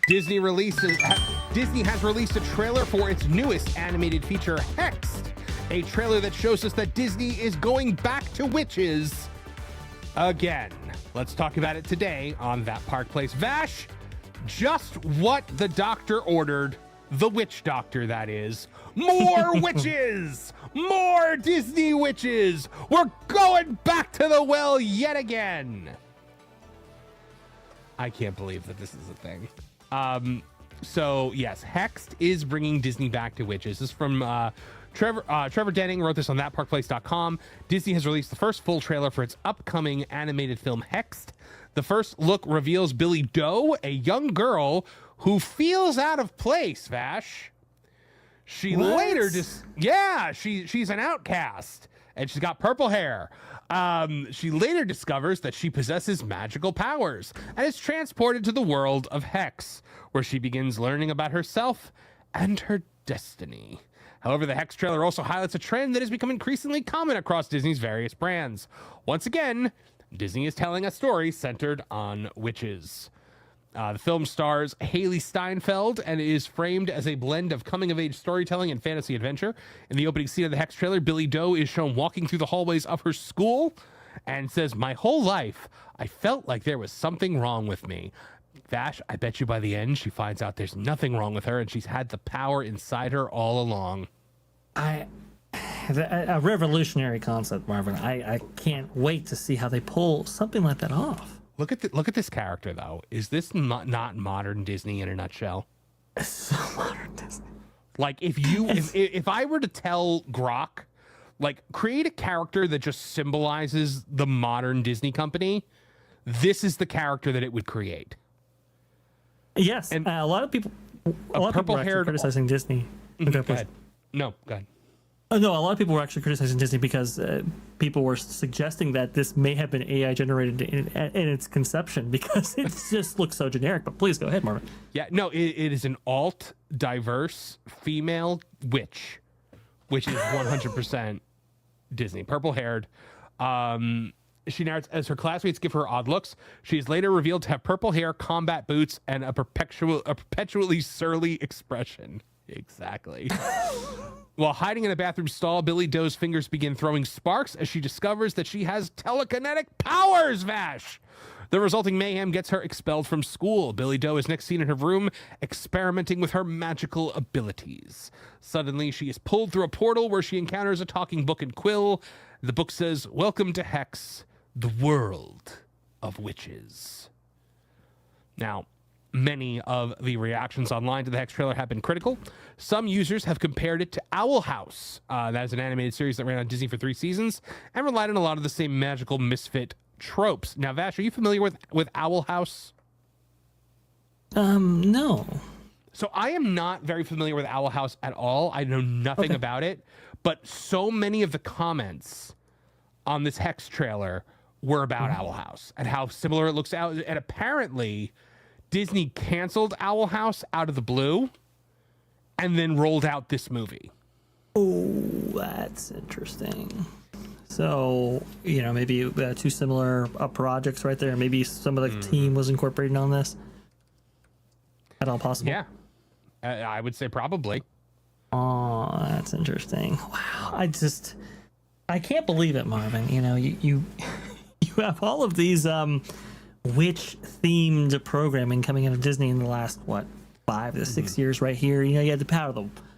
Disney has released a trailer for its newest animated feature, Hexed, a trailer that shows us that Disney is going back to witches again. Let's talk about it today on That Park Place. Vash, just what the doctor ordered, the witch doctor, that is. More witches! More Disney witches! We're going back to the well yet again! I can't believe that this is a thing. So yes, Hexed is bringing Disney back to witches. This is from Trevor Denning wrote this on thatparkplace.com. Disney has released the first full trailer for its upcoming animated film Hexed. The first look reveals Billy Doe, a young girl who feels out of place, Vash. She later she's an outcast and she's got purple hair. She later discovers that she possesses magical powers and is transported to the world of Hex, where she begins learning about herself and her destiny. However, the Hex trailer also highlights a trend that has become increasingly common across Disney's various brands. Once again, Disney is telling a story centered on witches. The film stars Haley Steinfeld and is framed as a blend of coming-of-age storytelling and fantasy adventure. In the opening scene of the Hex trailer, Billy Doe is shown walking through the hallways of her school and says, "My whole life, I felt like there was something wrong with me." Vash, I bet you by the end, she finds out there's nothing wrong with her and she's had the power inside her all along. A revolutionary concept, Marvin. I can't wait to see how they pull something like that off. Look at this character, though. Is this not modern Disney in a nutshell? It's so modern Disney. Like, if I were to tell Grok, like, create a character that just symbolizes the modern Disney company, this is the character that it would create. Yes, and a lot of people are actually criticizing Disney. Go ahead. No, go ahead. No, a lot of people were actually criticizing Disney because people were suggesting that this may have been AI generated in its conception because it just looks so generic. But please go ahead, Marvin. Yeah, no, it is an diverse female witch, which is 100% Disney. Purple-haired. She narrates, as her classmates give her odd looks, she is later revealed to have purple hair, combat boots, and a perpetually surly expression. Exactly. While hiding in a bathroom stall, Billy Doe's fingers begin throwing sparks as she discovers that she has telekinetic powers, Vash! The resulting mayhem gets her expelled from school. Billy Doe is next seen in her room experimenting with her magical abilities. Suddenly, she is pulled through a portal where she encounters a talking book and quill. The book says, "Welcome to Hex, the world of witches." Now, many of the reactions online to the Hex trailer have been critical. Some users have compared it to Owl House. That is an animated series that ran on Disney for 3 seasons and relied on a lot of the same magical misfit tropes. Now, Vash, are you familiar with Owl House? No. So I am not very familiar with Owl House at all. I know nothing about it, but so many of the comments on this Hex trailer were about Owl House and how similar it looks out. And apparently Disney canceled Owl House out of the blue and then rolled out this movie. Oh, that's interesting. So, maybe 2 similar projects right there. Maybe some of the team was incorporated on this. At all possible? Yeah, I would say probably. Oh, that's interesting. Wow, I can't believe it, Marvin. You have all of these witch-themed programming coming out of Disney in the last 5 to 6 years right here. You had the power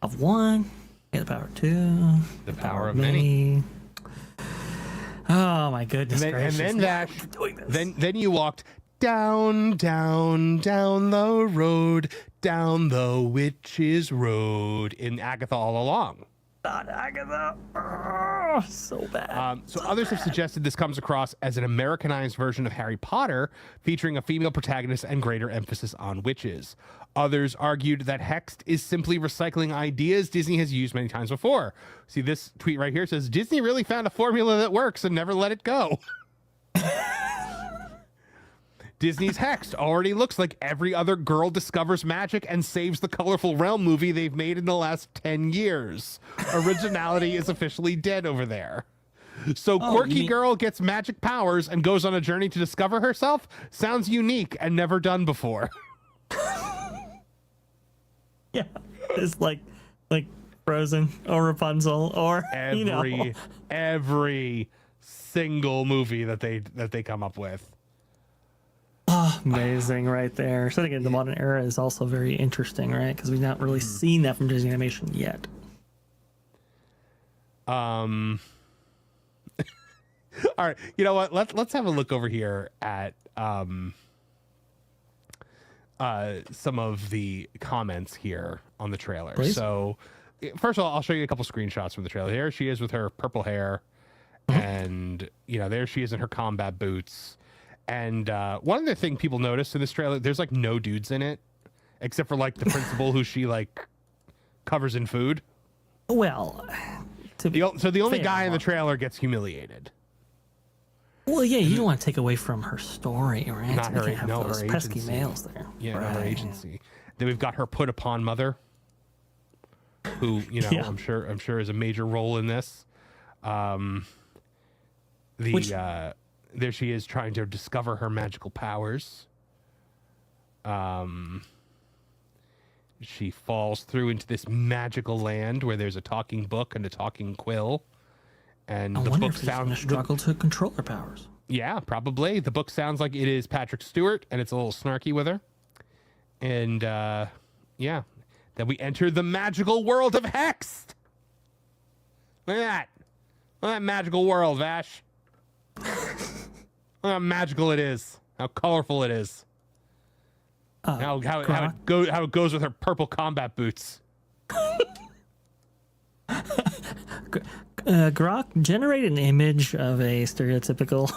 of one, you had the power of 2, the power of many. Oh my goodness gracious! And then you walked down the road, down the witch's road in Agatha All Along. Not Agatha. Oh, so bad. So others have suggested this comes across as an Americanized version of Harry Potter, featuring a female protagonist and greater emphasis on witches. Others argued that Hexed is simply recycling ideas Disney has used many times before. See, this tweet right here says, "Disney really found a formula that works and never let it go." Disney's Hexed already looks like every other girl discovers magic and saves the colorful realm movie they've made in the last 10 years. Originality is officially dead over there. So quirky girl gets magic powers and goes on a journey to discover herself? Sounds unique and never done before. Yeah, it's like Frozen or Rapunzel or every single movie that they come up with. Oh, amazing right there. Setting in the modern era is also very interesting, right? Because we've not really seen that from Disney animation yet. All right, you know what? Let's have a look over here at some of the comments here on the trailer. Please? So, first of all, I'll show you a couple screenshots from the trailer. Here she is with her purple hair, and there she is in her combat boots. And one other thing people notice in this trailer, there's like no dudes in it, except for like the principal who she like covers in food. Well, so the only guy in the trailer gets humiliated. Well, yeah, you don't want to take away from her story, right? Not her, no, those her pesky agency. males there. Yeah, right. her agency. Then we've got her put upon mother, who I'm sure is a major role in this. There she is trying to discover her magical powers. She falls through into this magical land where there's a talking book and a talking quill. And I the wonder book if she's going to struggle to control her powers. Yeah, probably. The book sounds like it is Patrick Stewart, and it's a little snarky with her. And then we enter the magical world of Hexed. Look at that. Look at that magical world, Vash. Look how magical it is. How colorful it is. How it goes with her purple combat boots. Grok, generate an image of a stereotypical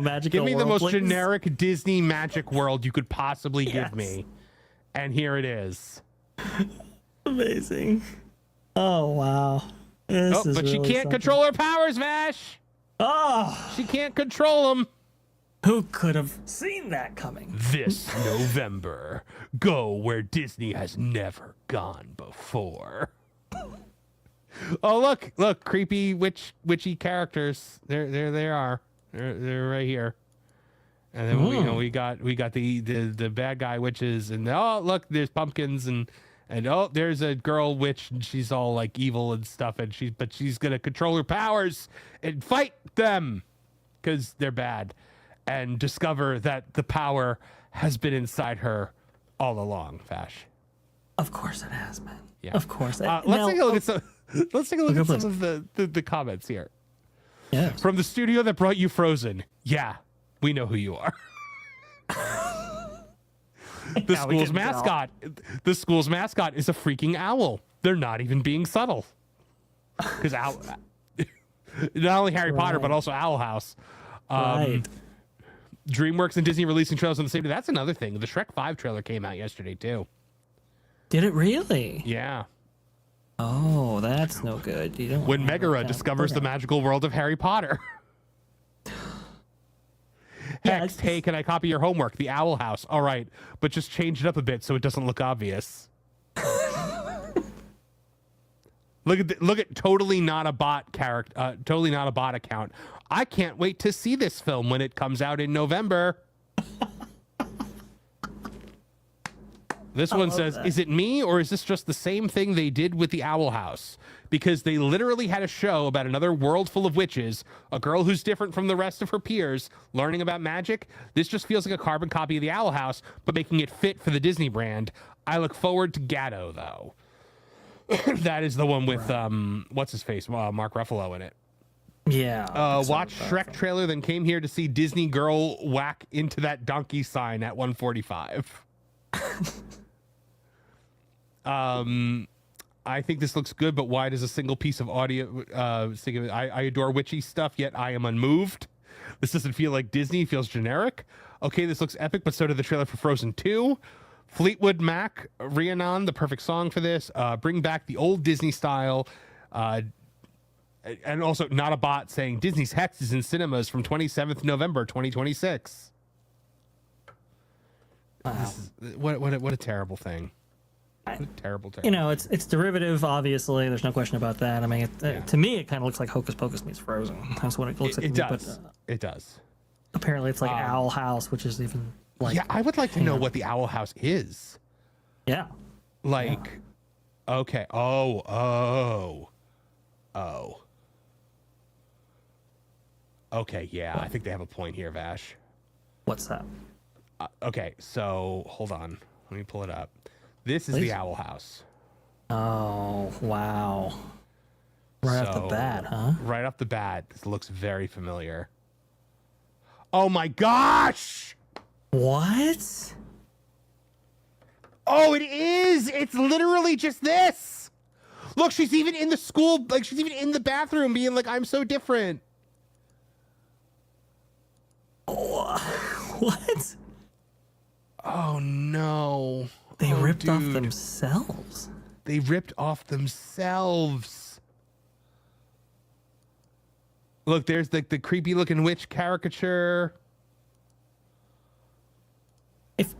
magical give me the world, most please. generic Disney magic world you could possibly give me. And here it is. Amazing. Oh, wow. But really she can't control her powers, Vash. Oh, she can't control them. Who could have seen that coming? This November, go where Disney has never gone before. Oh, look, creepy witchy characters. There they are. They're right here. And then we got the bad guy witches, and look, there's pumpkins, and there's a girl witch, and she's all like evil and stuff, and she's gonna control her powers and fight them because they're bad, and discover that the power has been inside her all along. Vash. Of course it has, man. Yeah. Of course. Let's take a look at some. Let's take a look at some of the comments here. Yeah. From the studio that brought you Frozen. Yeah, we know who you are. The school's mascot is a freaking owl. They're not even being subtle. Because not only Harry Potter, but also Owl House. Right. DreamWorks and Disney releasing trailers on the same day. That's another thing. The Shrek 5 trailer came out yesterday, too. Did it really? Yeah. Oh, that's no good. You don't. When Megara discovers the magical world of Harry Potter. Hexed, hey, can I copy your homework? The Owl House. All right, but just change it up a bit so it doesn't look obvious. Look at totally not a bot character, totally not a bot account. I can't wait to see this film when it comes out in November. This one says, is it me, or is this just the same thing they did with the Owl House? Because they literally had a show about another world full of witches, a girl who's different from the rest of her peers, learning about magic. This just feels like a carbon copy of the Owl House, but making it fit for the Disney brand. I look forward to Gatto, though. That is the one with, what's his face? Mark Ruffalo in it. Yeah. Watch Shrek trailer, then came here to see Disney girl whack into that donkey sign at 145. I think this looks good, but why does a single piece of audio I adore witchy stuff, yet I am unmoved. This doesn't feel like Disney, it feels generic. Okay, this looks epic, but so did the trailer for Frozen 2. Fleetwood Mac, Rhiannon, the perfect song for this. Bring back the old Disney style. And also not a bot saying Disney's Hexed is in cinemas from 27th November 2026. Wow. What a terrible thing. Terrible. You know, it's derivative, obviously. There's no question about that. I mean, to me, it kind of looks like Hocus Pocus meets Frozen. That's what it looks like. It does. It does. Apparently, it's like Owl House, which is even like. Yeah, I would like to know what the Owl House is. Yeah. Like, okay. Oh. Okay, yeah, I think they have a point here, Vash. What's that? Okay, so hold on. Let me pull it up. This is the Owl House. Oh, wow. Right off the bat, huh? Right off the bat, this looks very familiar. Oh my gosh! What? Oh, it is! It's literally just this! Look, she's even in the school, like, she's even in the bathroom being like, I'm so different. Oh, what? Oh, no. They ripped off dude. themselves. They ripped off themselves. Look, there's the creepy looking witch caricature. If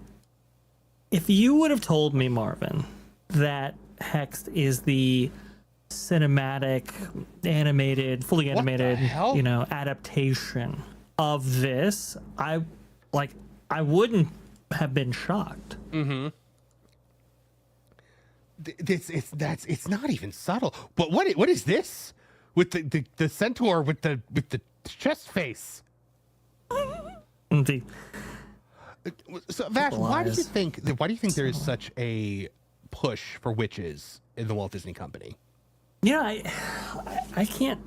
you would have told me, Marvin, that Hexed is the cinematic, animated, fully animated, adaptation of this, I wouldn't have been shocked. Mm-hmm. It's not even subtle. But what is this with the centaur with the chest face? So Vash, why do you think there is such a push for witches in the Walt Disney Company? I can't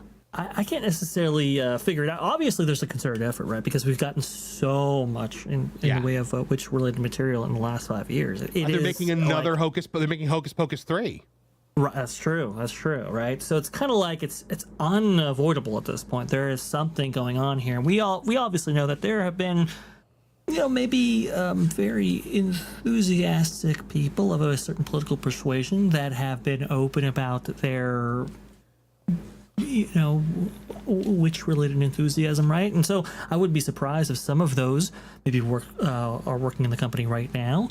necessarily figure it out. Obviously, there's a concerted effort, right? Because we've gotten so much in the way of witch-related material in the last 5 years. They're making another Hocus, but they're making Hocus Pocus 3. Right, that's true, right? So it's kind of like it's unavoidable at this point. There is something going on here. We obviously know that there have been, maybe very enthusiastic people of a certain political persuasion that have been open about their witch-related enthusiasm, right? And so I would be surprised if some of those maybe are working in the company right now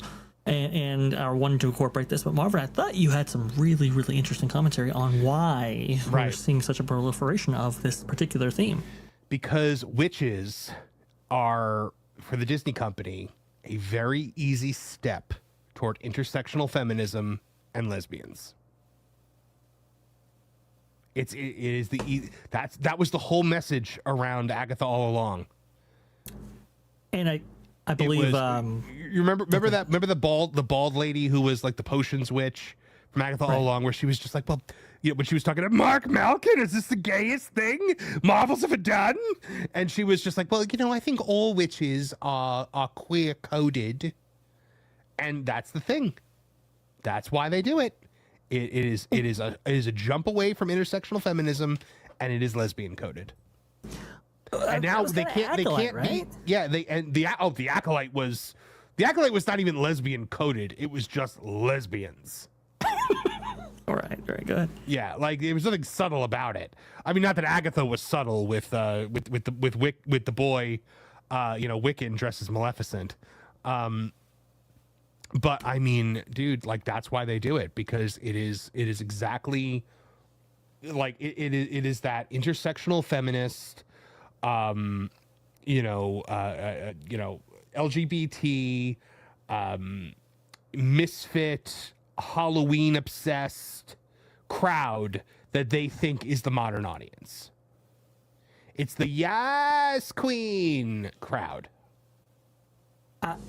and are wanting to incorporate this. But Marvin, I thought you had some really, really interesting commentary on why we're seeing such a proliferation of this particular theme. Because witches are, for the Disney company, a very easy step toward intersectional feminism and lesbians. That was the whole message around Agatha all along. And I believe you remember the bald lady who was like the potions witch from Agatha all along, where she was just like, well, when she was talking to Mark Malkin, is this the gayest thing Marvels have done? And she was just like, well, I think all witches are queer coded, and that's the thing. That's why they do it. It is a jump away from intersectional feminism, and it is lesbian coded. And now they can't right? the acolyte was not even lesbian coded. It was just lesbians. All right, very good. Yeah, like there was nothing subtle about it. I mean, not that Agatha was subtle with the boy, Wiccan dressed as Maleficent. But I mean, dude, like that's why they do it, because it is exactly like it is that intersectional feminist, LGBT, misfit, Halloween obsessed crowd that they think is the modern audience. It's the Yes Queen crowd.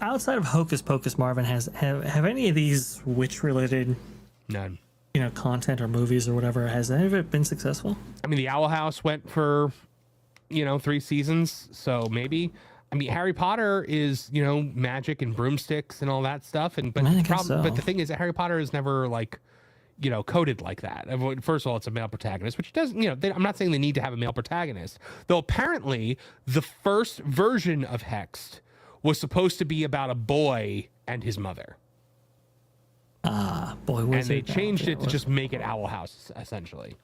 Outside of Hocus Pocus, Marvin, have any of these witch-related None. Content or movies or whatever, has any of it been successful? I mean, the Owl House went for 3 seasons, so maybe. I mean, Harry Potter is magic and broomsticks and all that stuff, but the thing is that Harry Potter is never like coded like that. First of all, it's a male protagonist, which doesn't I'm not saying they need to have a male protagonist, though apparently the first version of Hexed was supposed to be about a boy and his mother. Boy, and they changed it to just make it Owl House, essentially.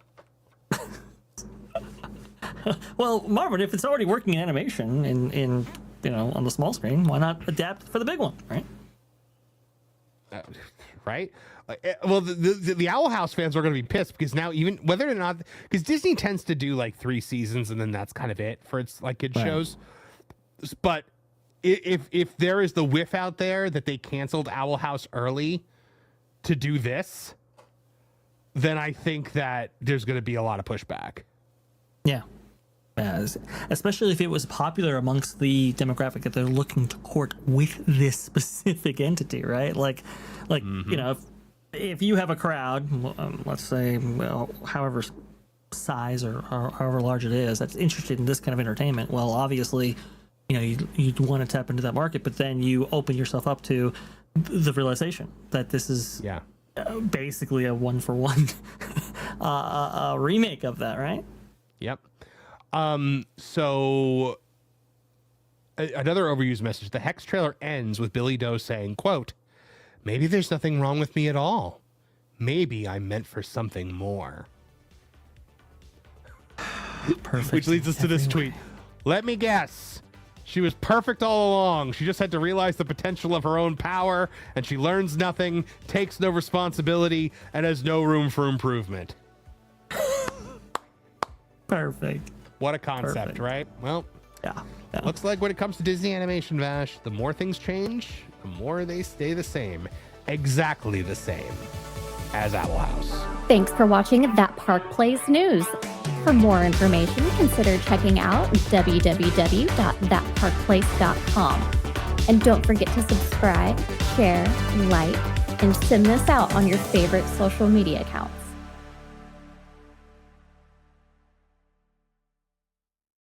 Well, Marvin, if it's already working in animation in on the small screen, why not adapt for the big one, right? Right? Well, the Owl House fans are going to be pissed because now, even whether or not, because Disney tends to do like 3 seasons and then that's kind of it for its like kid shows. But if there is the whiff out there that they canceled Owl House early, to do this, then I think that there's going to be a lot of pushback. Yeah. Especially if it was popular amongst the demographic that they're looking to court with this specific entity, right? Like you know, if you have a crowd, let's say, well, however size or however large it is, that's interested in this kind of entertainment, well, obviously, you know, you'd want to tap into that market, but then you open yourself up to the realization that this is basically a one-for-one remake of that, right? Yep. So another overused message. The Hex trailer ends with Billy Doe saying, quote, "Maybe there's nothing wrong with me at all. Maybe I'm meant for something more." Perfect. Which leads us to this tweet. "Let me guess. She was perfect all along. She just had to realize the potential of her own power, and she learns nothing, takes no responsibility, and has no room for improvement." Perfect. What a concept, Perfect. right? Well, Yeah. looks like when it comes to Disney animation, Vash, the more things change, the more they stay the same. Exactly the same as Owl House. Thanks for watching That Park Plays News. For more information, consider checking out www.thatparkplace.com. And don't forget to subscribe, share, like, and send this out on your favorite social media accounts.